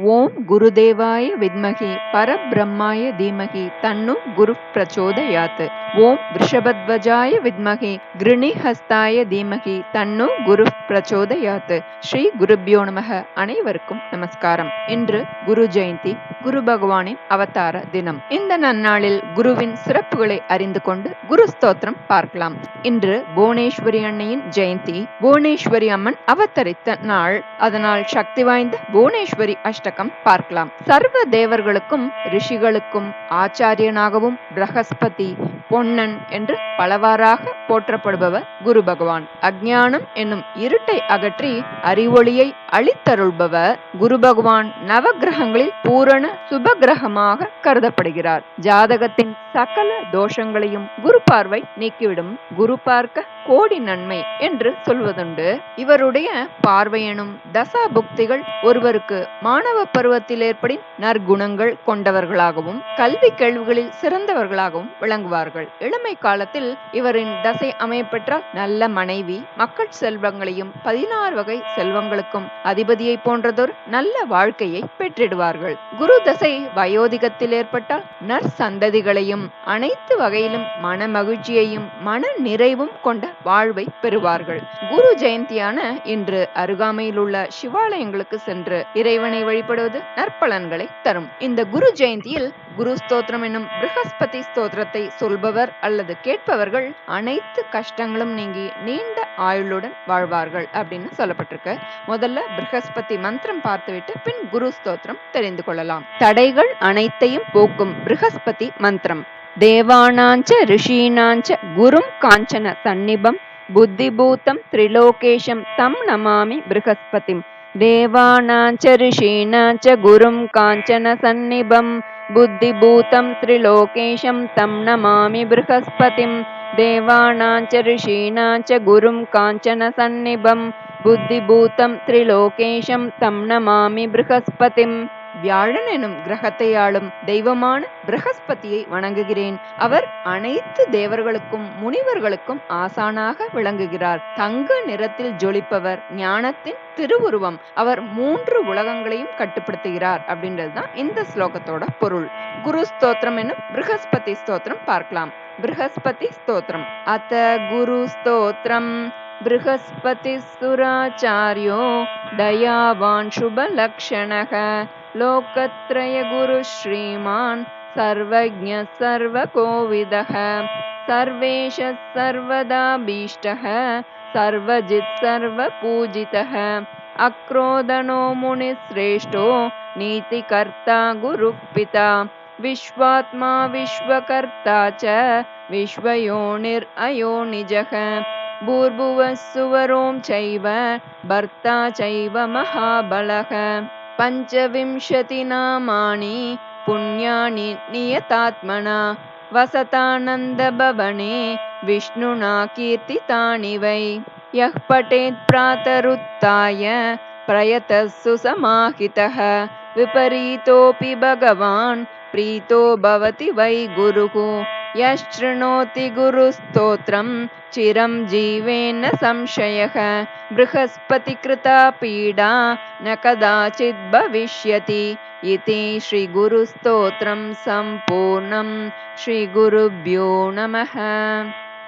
ஓம் குருதேவாய வித்மகி பரபிரம்மாய தீமகி தன்னு குரு பிரச்சோதயாத். ஓம் ரிஷபத்வஜாய வித்மகி கிருணிஹஸ்தாய தீமகி தன்னு குரு பிரச்சோதயாத். ஸ்ரீ குருப்யோ நமக. அனைவருக்கும் நமஸ்காரம். இன்று குரு ஜெயந்தி, குரு பகவானின் அவதார தினம். இந்த நன்னாளில் குருவின் சிறப்புகளை அறிந்து கொண்டு குரு ஸ்தோத்திரம் பார்க்கலாம். இன்று புவனேஸ்வரி அன்னையின் ஜெயந்தி. புவனேஸ்வரி அம்மன் அவதரித்த நாள். அதனால் சக்தி வாய்ந்த புவனேஸ்வரி அஷ்டகம் பார்க்கலாம். சர்வ தேவர்களுக்கும் ரிஷிகளுக்கும் ஆச்சாரியனாகவும் பிரகஸ்பதி, பொன்னன் என்று பலவாறாக போற்றப்படுபவர் குரு பகவான். அஞ்ஞானம் என்னும் இருட்டை அகற்றி அறிவொளியை அளித்தருள்பவர் குரு பகவான். நவகிரகங்களில் பூரண சுபகிரகமாக கருதப்படுகிறார். ஜாதகத்தின் சகல தோஷங்களையும் குரு பார்வை நீக்கிவிடும். குரு பார்க்க கோடி நன்மை என்று சொல்வதுண்டு. இவருடைய பார்வையெனும் தசா புக்திகள் ஒருவருக்கு மாணவ பருவத்தில் ஏற்படின் நற்குணங்கள் கொண்டவர்களாகவும் கல்வி கேள்விகளில் சிறந்தவர்களாகவும் விளங்குவார்கள். இளமை காலத்தில் இவரின் தசை அமையப்பெற்றால் நல்ல மனைவி, மக்கள் செல்வங்களையும் 16 வகை செல்வங்களுக்கும் அதிபதியை போன்றதொரு நல்ல வாழ்க்கையை பெற்றிடுவார்கள். குரு தசை வயோதிகத்தில் ஏற்பட்டால் நற்சந்ததிகளையும் அனைத்து வகையிலும் மன மகிழ்ச்சியையும் மன நிறைவும் கொண்ட வாழ்வை பெறுவார்கள். குரு ஜெயந்தியான இன்று அருகாமையில் உள்ள சிவாலயங்களுக்கு சென்று இறைவனை வழிபடுவது நற்பலன்களை தரும். இந்த குரு ஜெயந்தியில் குரு ஸ்தோத்திரம் என்னும் ப்ரஹஸ்பதி ஸ்தோத்திரத்தை சொல்பவர் அல்லது கேட்பவர்கள் அனைத்து கஷ்டங்களும் நீங்கி நீண்ட ஆயுளுடன் வாழ்வார்கள் அப்படின்னு சொல்லப்பட்டிருக்கு. முதல்ல ப்ரஹஸ்பதி மந்திரம் பார்த்துவிட்டு பின் குரு ஸ்தோத்திரம் தெரிந்து கொள்ளலாம். தடைகள் அனைத்தையும் போக்கும் ப்ரஹஸ்பதி மந்திரம். தேவானாஞ்ச ரிஷீனாஞ்ச குரும் காஞ்சன சந்நிபம் புத்திபூதம் திரிலோகேஷம் தம் நமாமி ப்ரஹஸ்பதிம். தேவானாஞ்ச ரிஷீனாஞ்ச குரும் காஞ்சன சந்நிபம் புத்திபூதம் திரிலோகேஷம் தம் நமாமி ப்ரஹஸ்பதிம். தேவானாஞ்ச ரிஷீனாஞ்ச குரும் காஞ்சன சந்நிபம் புத்திபூதம் திரிலோகேஷம் தம் நமாமி ப்ரஹஸ்பதிம். வியாழன் எனும் கிரகத்தை ஆளும் தெய்வமான ப்ரஹஸ்பதியை வணங்குகிறேன். அவர் அனைத்து தேவர்களுக்கும் முனிவர்களுக்கும் ஆசானாக விளங்குகிறார். தங்க நிறத்தில் ஜொலிப்பவர், ஞானத்தின் திருவுருவம். அவர் 3 உலகங்களையும் கட்டுப்படுத்துகிறார் அப்படின்றதுதான் இந்த ஸ்லோகத்தோட பொருள். குரு ஸ்தோத்திரம் என்னும் ப்ரஹஸ்பதி ஸ்தோத்திரம் பார்க்கலாம். ப்ரஹஸ்பதி ஸ்தோத்திரம். அத குரு ஸ்தோத்திரம். ப்ரஹஸ்பதி சுராச்சார்யோ தயாவான் சுபலக்ஷணக லோகத்ரய குரு ஸ்ரீமான் சர்வஜ்ஞ சர்வகோவிதஹ சர்வேஷ சர்வதா பீஷ்டஹ சர்வஜித் சர்வபூஜிதஹ அக்ரோதனோ முனிஸ்ரேஷ்டோ நீதிகர்த்தா குருப்பிதா விஸ்வாத்மா விஸ்வகர்த்தா ச விஸ்வயோனிர் அயோனிஜஹ பூர்புவः சுவரோம் சைவ பர்த்தா சைவ மகாபலக பஞ்சவிம்சதி நாமானி புண்ணியானி நியதாத்மனா வசதானந்த பவனே விஷ்ணுனா கீர்த்திதானி வை. யஹ் படேத் ப்ராதருத்தாய பிரயதः சுசமாஹிதः விபரீதோபி பகவான் பிரீதோ பவதி வை குருः. யஸ்ருணோதி குரு ஸ்தோத்ரம் சிரம் ஜீவேன சம்சயः ப்ரஹஸ்பதி கிருதா பீடா ந கதாசித் பவிஷ்யதி. இதி ஸ்ரீ குரு ஸ்தோத்ரம் சம்பூர்ணம். ஸ்ரீ குருப்யோ நமஹ.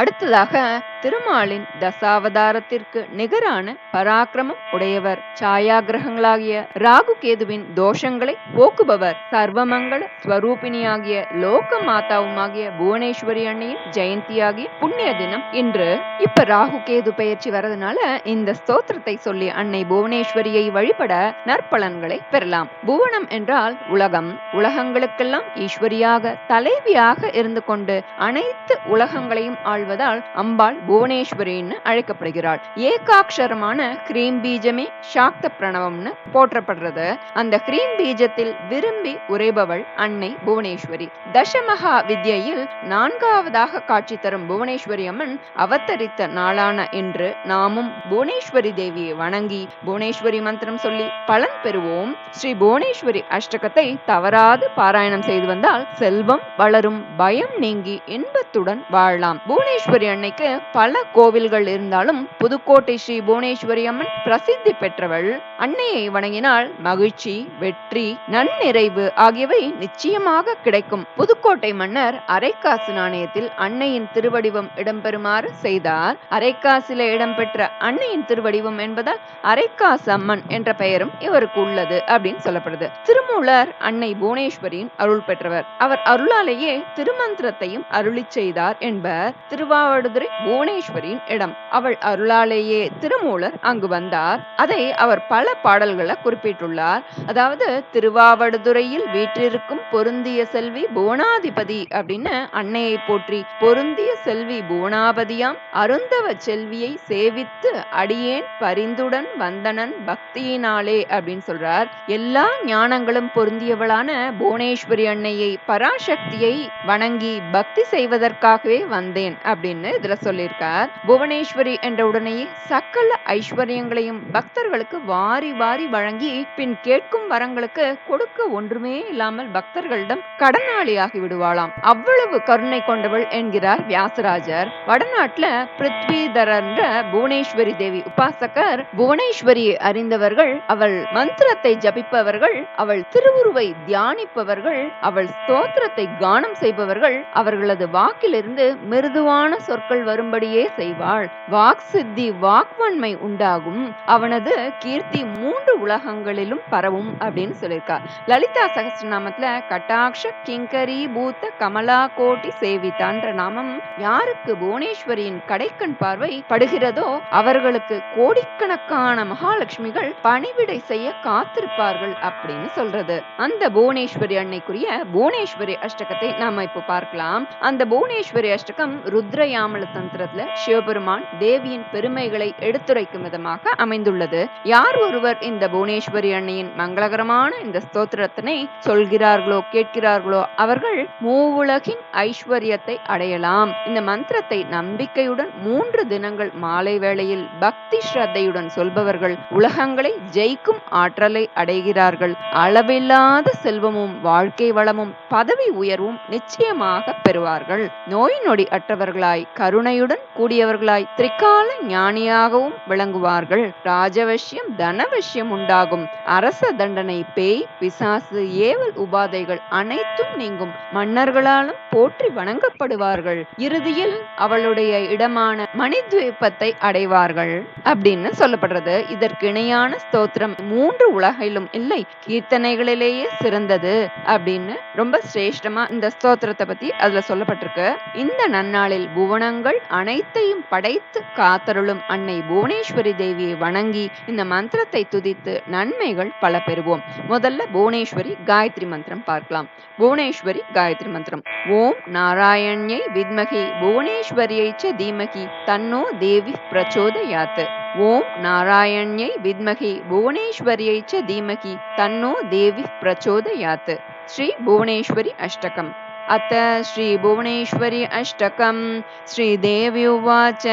அடுத்ததாக திருமாலின் தசாவதாரத்திற்கு நிகரான பராக்கிரமம் உடையவர். சாயா கிரகங்களாகிய ராகு கேதுவின் தோஷங்களை போக்குபவர். சர்வமங்கள ஸ்வரூபிணியாகிய லோக மாதாவுமாகிய புவனேஸ்வரி அன்னையின் ஜெயந்தியாகிய புண்ணிய தினம் இன்று. இப்ப ராகு கேது பெயர்ச்சி வரதுனால இந்த ஸ்தோத்திரத்தை சொல்லி அன்னை புவனேஸ்வரியை வழிபட நற்பலன்களை பெறலாம். புவனம் என்றால் உலகம். உலகங்களுக்கெல்லாம் ஈஸ்வரியாக தலைவியாக இருந்து கொண்டு அனைத்து உலகங்களையும் ஆழ்வதால் அம்பாள் புவனேஸ்வரின்னு அழைக்கப்படுகிறாள். ஏகாட்சரமான கிரீம் பீஜமே சாக்த பிரணவம்னு போற்றப்படுறது. அந்த கிரீம் பீஜத்தில் விரும்பி உரைபவள் அன்னை புவனேஸ்வரி. தசமகா வித்யில் 4வதாக காட்சி தரும் புவனேஸ்வரி அம்மன் அவதரித்த நாளான இன்று நாமும் புவனேஸ்வரி தேவியை வணங்கி புவனேஸ்வரி மந்திரம் சொல்லி பலன் பெறுவோம். ஸ்ரீ புவனேஸ்வரி அஷ்டகத்தை தவறாது பாராயணம் செய்து வந்தால் செல்வம் வளரும், பயம் நீங்கி இன்பத்துடன் வாழலாம். புவனேஸ்வரி அன்னைக்கு பல கோவில்கள் இருந்தாலும் புதுக்கோட்டை ஸ்ரீ புவனேஸ்வரி அம்மன் பிரசித்தி பெற்றவள். அன்னையை வணங்கினால் மகிழ்ச்சி, வெற்றி, நன்னிறைவு ஆகியவை நிச்சயமாக கிடைக்கும். புதுக்கோட்டை மன்னர் அரைக்காசு நாணயத்தில் அன்னையின் திருவடிவம் இடம்பெறுமாறு செய்தார். அரைக்காசிலே இடம்பெற்ற அன்னையின் திருவடிவம் என்பதால் அரைக்காசு அம்மன் என்ற பெயரும் இவருக்கு உள்ளது அப்படின்னு சொல்லப்படுது. திருமூலர் அன்னை புவனேஸ்வரியின் அருள் பெற்றவர். அவர் அருளாலேயே திருமந்திரத்தையும் அருளி செய்தார் என்பர். திருவாவடுதுறை புவனேஸ்வரியின் இடம். அவள் அருளாலேயே திருமூலர் அங்கு வந்தார். அதை அவர் பல பாடல்களை குறிப்பிட்டுள்ளார். அதாவது திருவாவடுதுறையில் வீற்றிருக்கும் பொருந்திய செல்வி புவனாதிபதி அப்படின்னு அன்னையை போற்றி, பொருந்திய செல்வி புவனாபதியாம் அருந்தவ செல்வியை சேவித்து அடியேன் பரிந்துடன் வந்தனன் பக்தியினாலே அப்படின்னு சொல்றார். எல்லா ஞானங்களும் பொருந்தியவளான புவனேஸ்வரி அன்னையை, பராசக்தியை வணங்கி பக்தி செய்வதற்காகவே வந்தேன் அப்படின்னு இதுல சொல்லியிருக்கார். புவனேஸ்வரி என்ற உடனேயே சகல ஐஸ்வர்யங்களையும் பக்தர்களுக்கு வாரி வாரி வழங்கி பின் கேட்கும் வரங்களுக்கு கொடுக்க ஒன்றுமே இல்லாமல் பக்தர்களிடம் கடனாளியாகி விடுவாளாம். அவ்வளவு கருணை கொண்டவள் என்கிறார் வியாசராஜர். வடநாட்டுல பிருத்விதரர் என்ற புவனேஸ்வரி தேவி உபாசகர். புவனேஸ்வரியை அறிந்தவர்கள், அவள் மந்திரத்தை ஜபிப்பவர்கள், அவள் திருவுருவை தியானிப்பவர்கள், அவள் ஸ்தோத்திரத்தை கானம் செய்பவர்கள், அவர்களது வாக்கிலிருந்து மிருதுவான சொற்கள் வரும்படியே செய்வாள். வாக் சித்தி, வாக்வன்மை உண்டாகும். அவனது கீர்த்தி 3 உலகங்களிலும் பரவும் அப்படின்னு சொல்லியிருக்கார். லலிதா சகஸ்ரநாமத்துல கட்டாட்ச கிங்கரி பூத்த கமலா கோட்டி சேவிதான்ற நாமம் யாருக்கு புவனேஸ்வரியின் கடைக்கண் பார்வை படுகிறதோ அவர்களுக்கு கோடிக்கணக்கான மகாலட்சுமிகள் பணிவிடை செய்ய காத்திருப்பார்கள் அப்படின்னு சொல்றது. அந்த புவனேஸ்வரி அன்னைக்குரிய புவனேஸ்வரி அஷ்டகத்தை நாம இப்ப பார்க்கலாம். அந்த புவனேஸ்வரி அஷ்டகம் ருத்ரயாமல தந்திரத்துல சிவபெருமான் தேவியின் பெருமைகளை எடுத்துரைக்கும் விதமாக அமைந்துள்ளது. யார் ஒருவர் இந்த புவனேஸ்வரி அன்னையின் மங்களகரமான இந்த ஸ்தோத்திரத்தினை சொல்கிறார்களோ, கேட்கிறார்களோ அவர்கள் மூவுலகின் ஐஸ்வர்யத்தை அடையலாம். இந்த மந்திரத்தை நம்பிக்கையுடன் 3 தினங்கள் மாலை வேளையில் பக்தி ஸ்ரத்தையுடன் சொல்பவர்கள் உலகங்களை ஜெயிக்கும் ஆற்றலை அடைகிறார்கள். அளவில்லாத செல்வமும் வாழ்க்கை வளமும் பதவி உயர்வும் நிச்சயமாக பெறுவார்கள். நோய் நொடி அற்றவர்களாய், கருணையுடன் கூடியவர்களாய், திரிகால ஞானியாகவும் விளங்குவார்கள். ராஜவசியம், தனவசியம் உண்டாகும். அரச தண்டனை, பேய், பிசாசு, ஏவல் உபாதைகள் அனைத்தும் நீங்கும். மன்னர்களாலும் போற்றி வணங்கப்படுவார்கள். இறுதியில் அவளுடைய இடமான மணித்வீபத்தை அடைவார்கள் அப்படின்னு சொல்லப்படுறது. இதற்கு இணையான ஸ்தோத்திரம் 3 உலகிலும் இல்லை, கீர்த்தனைகளிலேயே சிறந்தது அப்படின்னு ரொம்ப சிரேஷ்டமா இந்த ஸ்தோத்திரத்தை பத்தி அதுல சொல்லப்பட்டிருக்கு. இந்த நன்னாளில் புவனங்கள் அனைத்தையும் படைத்து காத்தருளும் அன்னை புவனேஸ்வரி தேவியை வணங்கி இந்த மந்திரத்தை துதித்து நன்மைகள் பல பெறுவோம். முதல்ல புவனேஸ்வரி காயத்ரி மந்திரம் பார்க்கலாம். புவனேஸ்வரி காயத்ரி மந்திரம். ஓம் நாராயண்யை வித்மகி புவனேஸ்வரியை ச தீமகி தன்னோ தேவி பிரச்சோதயாத். ஓம் நாராயண்யை வித்மகி புவனேஸ்வரியை ச தீமகி தன்னோ தேவி பிரச்சோதயாத். ஸ்ரீ புவனேஸ்வரி அஷ்டகம். அத்த ஸ்ரீ புவனேஸ்வரி அஷ்டகம். ஸ்ரீதேவி உவாச்ச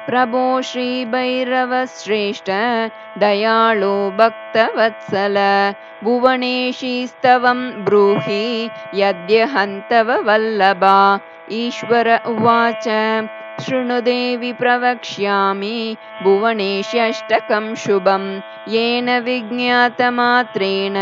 प्रभो श्री भैरव श्रेष्ठ दयाळो भक्तवत्सल भुवनेशीस्तवं ब्रूहि यद्यहन्तव वल्लभा. ईश्वर उवाच शृणु देवि प्रवक्ष्यामि भुवनेश्यष्टकं शुभं येन विज्ञातमात्रेण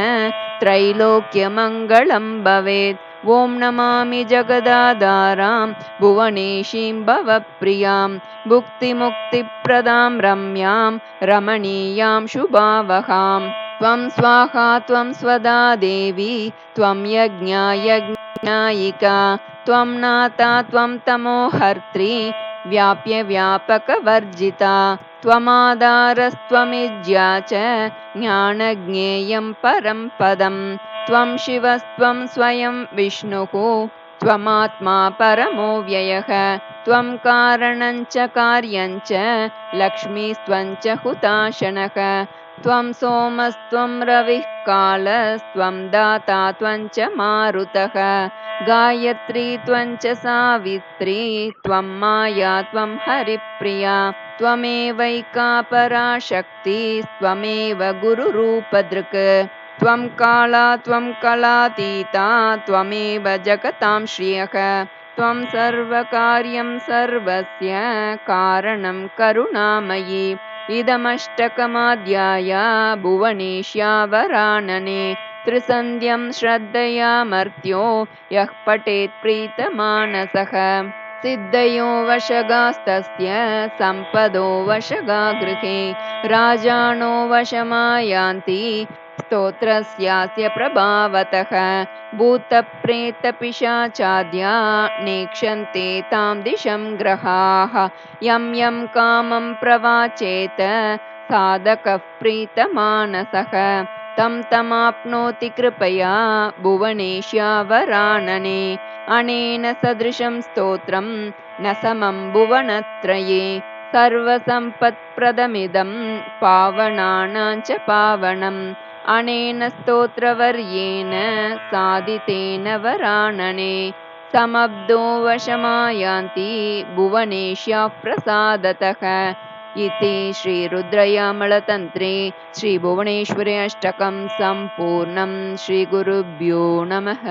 त्रैलोक्यमङ्गलं भवेत्. ओम नमामि जगदाधारां भुवनेशीं भवप्रियां भुक्तिमुक्तिप्रदां रम्यां रमणीयां शुभावहां. त्वं स्वाहा त्वं स्वदा देवी त्वं यज्ञा यज्ञायिका त्वं नाथा त्वं तमोहर्त्री व्याप्य व्यापकवर्जिता. त्वमाधारस्त्वमिज्या च ज्ञानज्ञेयं परं पदम्. त्वं शिवस्त्वं स्वयं विष्णुः त्वमात्मा परमो व्ययः. त्वं कारणं च कार्यं च लक्ष्मीस्त्वं च हुताशनः. त्वं सोमस्त्वं रविः कालस्त्वं दाता त्वं च मारुतः. गायत्री त्वं च सावित्री त्वं माया त्वं हरिप्रिया. त्वमेवैका पराशक्तिस्त्वमेव गुरुरूपदृक्. त्वं काला त्वं कलातीता त्वमेव जगतां श्रियः. त्वं सर्वकार्यं सर्वस्य कारणं करुणामयी। इदमष्टकमाध्याय भुवनेश्यावरानने। त्रिसन्ध्यं श्रद्धया मर्त्यो यः पठेत् प्रीतमानसः। सिद्धयो वशगास्तस्य सम्पदो वशगा गृहे। राजानो वशमायान्ति स्तोत्रस्यास्य प्रभावतः। भूतप्रेतपिशाचाद्या नेक्ष्यन्ते तां दिशं ग्रहाः। यं यं कामं प्रवाचेत साधकः प्रीतमानसः तं तमाप्नोति कृपया भुवनेश्यावरानने। अनेन सदृशं स्तोत्रं न समं भुवनत्रये। सर्वसम्पत्प्रदमिदं पावनानां च पावनम्। अनेन स्तोत्रवर्येण साधितेन वरानने। समब्दो वशमायान्ति भुवनेश्याः प्रसादतः। इति श्रीरुद्रयामलतन्त्रे श्रीभुवनेश्वरी अष्टकं सम्पूर्णं। श्रीगुरुभ्यो नमः।